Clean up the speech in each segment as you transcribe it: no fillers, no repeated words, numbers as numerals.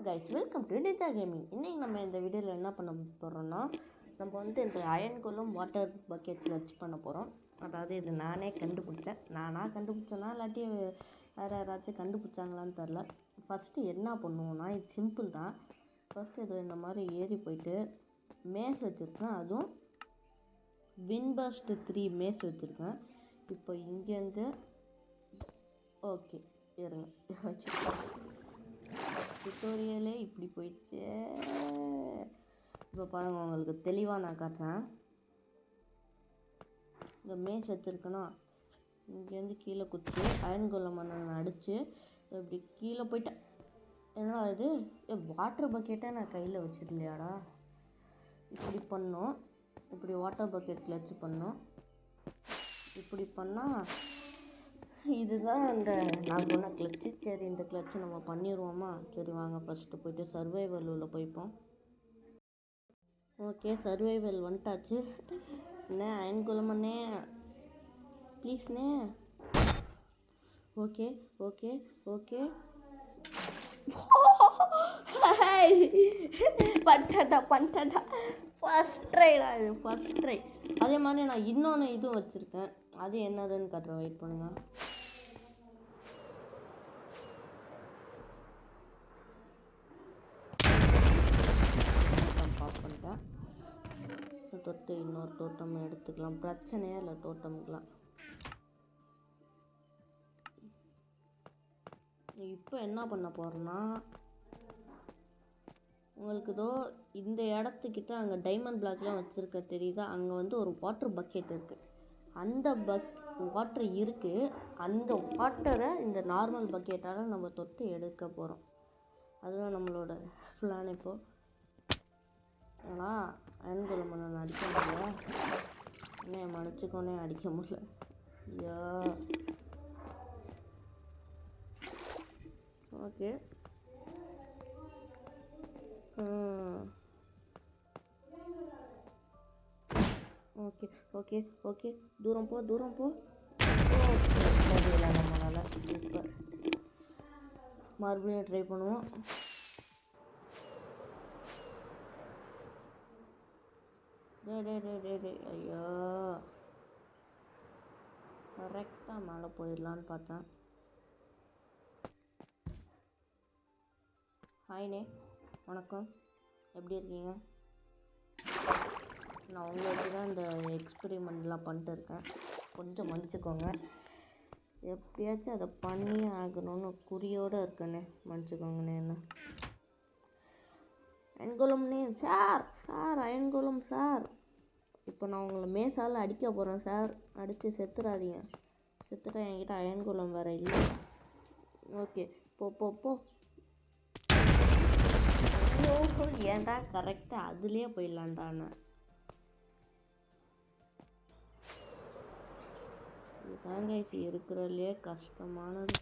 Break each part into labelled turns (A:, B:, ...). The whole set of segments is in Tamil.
A: Guys, welcome to Nija gaming. இன்றைக்கி நம்ம இந்த வீடியோவில் என்ன பண்ண போகிறோம்னா, நம்ம வந்து இந்த அயன் கோலம் வாட்டர் பக்கெட்டில் வச்சு பண்ண போகிறோம். அதாவது இது நானே கண்டுபிடிச்சேன். நானாக கண்டுபிடிச்சேன்னா இல்லாட்டி வேறு யாராச்சும் கண்டுபிடிச்சாங்களான்னு தெரில. ஃபஸ்ட்டு என்ன பண்ணுவோன்னா, இது சிம்பிள் தான். ஃபஸ்ட்டு இது இந்த மாதிரி ஏறி போயிட்டு மேஸ் வச்சுருக்கேன். அதுவும் வின்பர்ஸ்ட் 3 மேஸ் வச்சுருக்கேன். இப்போ இங்கேருந்து ஓகே இருங்க, டுட்டோரியலே இப்படி போயிடுச்சு. இப்போ பாருங்கள், உங்களுக்கு தெளிவாக நான் காட்டுறேன். இந்த மேஸ் வச்சுருக்கேன்னா இங்கேருந்து கீழே குச்சி அயன் கோலம் அடித்து இப்படி கீழே போயிட்டேன். ஏன்னா இது வாட்டர் பக்கெட்டை நான் கையில் வச்சிடலையாடா. இப்படி பண்ணோம், இப்படி வாட்டர் பக்கெட்டில் வச்சு பண்ணோம். இப்படி பண்ணால் இதுதான் இந்த நான் சொன்ன கிளச்சு. சரி, இந்த கிளச்சு நம்ம பண்ணிடுவோமா? சரி வாங்க, ஃபஸ்ட்டு போய்ட்டு சர்வைவல் உள்ள போய்ப்போம். ஓகே, சர்வைவல் வந்துட்டாச்சு. அண்ணே அயன் கோலமண்ணே ப்ளீஸ்ண்ணே. ஓகே ஓகே ஓகே பண்ணிட்டா ஃபஸ்ட் ட்ரைடா, இது ஃபஸ்ட் ட்ரை. அதே மாதிரி நான் இன்னொன்று இதுவும் வச்சுருக்கேன். அது என்னதுன்னு காட்டுறேன், வெயிட் பண்ணுங்கள். பாப் பண்ணிட்டேன். தொட்டு இன்னொரு தோட்டம் எடுத்துக்கலாம், பிரச்சனையே இல்லை தோட்டமுக்கெலாம். இப்போ என்ன பண்ண போகிறேன்னா, உங்களுக்கு இதோ இந்த இடத்துக்கிட்ட அங்கே டைமண்ட் பிளாக்லாம் வச்சுருக்க தெரியுதா? அங்கே வந்து ஒரு வாட்டர் பக்கெட் இருக்குது. அந்த வாட்டர் இருக்குது. அந்த வாட்டரை இந்த நார்மல் பக்கெட்டால் நம்ம தொட்டு எடுக்க போகிறோம். அதுதான் நம்மளோட பிளான். இப்போது ஏன்னா அயன் கோலம் நான் அடிக்க முடியல, என்ன மன்னிச்சுக்கோனே, அடிக்க முடியல. ஐயா ஓகே ஓகே ஓகே ஓகே தூரம் போ. முடியல நம்மளால். இப்போ மறுபடியும் ட்ரை பண்ணுவோம். டே ஐயோ, கரெக்டாக மேலே போயிடலான்னு பார்த்தேன். ஹாய்ண்ணே, வணக்கம், எப்படி இருக்கீங்க? நான் உங்களுக்கு தான் இந்த எக்ஸ்பெரிமெண்ட்லாம் பண்ணிட்டு இருக்கேன், கொஞ்சம் மன்னிச்சுக்கோங்க. எப்படியாச்சும் அதை பண்ணி ஆகணும்னு குறியோடு இருக்கேண்ணே, மன்னிச்சுக்கோங்கண்ணே. என்ன அயன்கோலம்ண்ணே சார், அயன்கோலம் சார். இப்போ நான் உங்களை மேசால் அடிக்க போகிறேன் சார். அடித்து செத்துடாதீங்க. செத்துட்டா என்கிட்ட அயன்கோலம் வேறு இல்லை. ஓகே போ. ஏன்டா கரெக்டாக அதுலேயே போயிடலான்டாண்ணே. இதுதாங்க இருக்கிறதுலே கஷ்டமானது.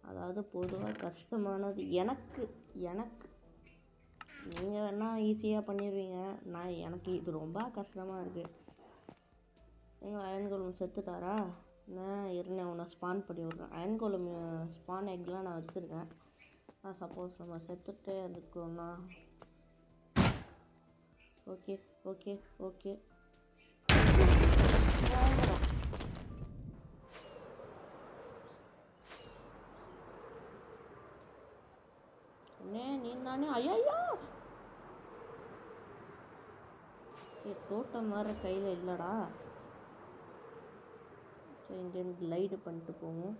A: அதாவது பொதுவாக கஷ்டமானது எனக்கு நீங்கள் வேணால் ஈஸியாக பண்ணிடுவீங்க. எனக்கு இது ரொம்ப கஷ்டமாக இருக்குது. எங்கள் அயன் கோலம் செத்துட்டாரா? நான் இருந்தேன், உன்னை ஸ்பான் பண்ணி விட்றேன். அயன் கோலம் ஸ்பான் எக்லாம் நான் வச்சுருக்கேன். சப்போஸ் நம்ம செத்துட்டே இருக்கோம்னா ஓகே நீ தானே. ஐயா தோட்டம் வேறு கையில் இல்லைடா. ஸோ இங்கேருந்து கிளைடு பண்ணிட்டு போவோம்.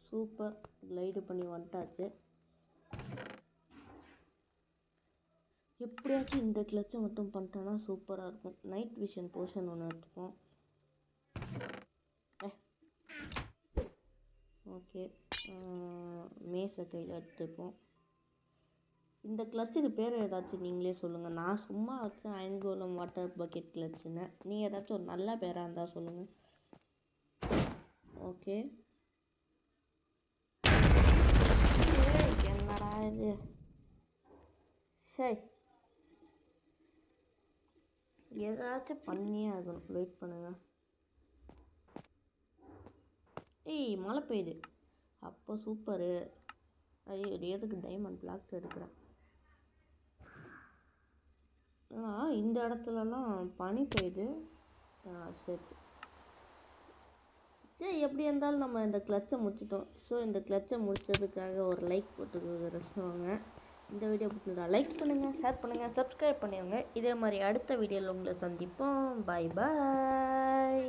A: சூப்பர், கிளைடு பண்ணி வந்துட்டாச்சு. எப்படியாச்சும் இந்த கிளச்சை மட்டும் பண்ணிட்டோன்னா சூப்பராக இருக்கும். நைட் விஷன் போர்ஷன் ஒன்று எடுத்துப்போம். ஓகே, மேஸை கையில் எடுத்துப்போம். இந்த கிளச்சுக்கு பேர் ஏதாச்சும் நீங்களே சொல்லுங்கள். நான் சும்மா வச்சேன் அயன் கோலம் வாட்டர் பக்கெட் கிளச்சுன்னு. நீங்கள் ஏதாச்சும் ஒரு நல்ல பேராக இருந்தால் சொல்லுங்கள். ஓகே, என்னடா இது? சரி, ஏதாச்சும் பண்ணியே ஆகணும். வெயிட் பண்ணுங்கள். ஏய் மழை பெய்யுது. அப்போ சூப்பரு. ஐயோ எதுக்கு டைமண்ட் பிளாக்ஸ் எடுக்கிறேன். ஆனால் இந்த இடத்துலலாம் பனி பெய்யுது. சரி சரி, எப்படி இருந்தாலும் நம்ம இந்த கிளச்சை முடிச்சிட்டோம். ஸோ இந்த கிளச்சை முடிச்சதுக்காக ஒரு லைக் போட்டு ரசிவாங்க. இந்த வீடியோ பிடிச்சிருந்தா லைக் பண்ணுங்கள், ஷேர் பண்ணுங்கள், சப்ஸ்கிரைப் பண்ணிடுங்க. இதே மாதிரி அடுத்த வீடியோவில் உங்களை சந்திப்போம். பாய் பாய்.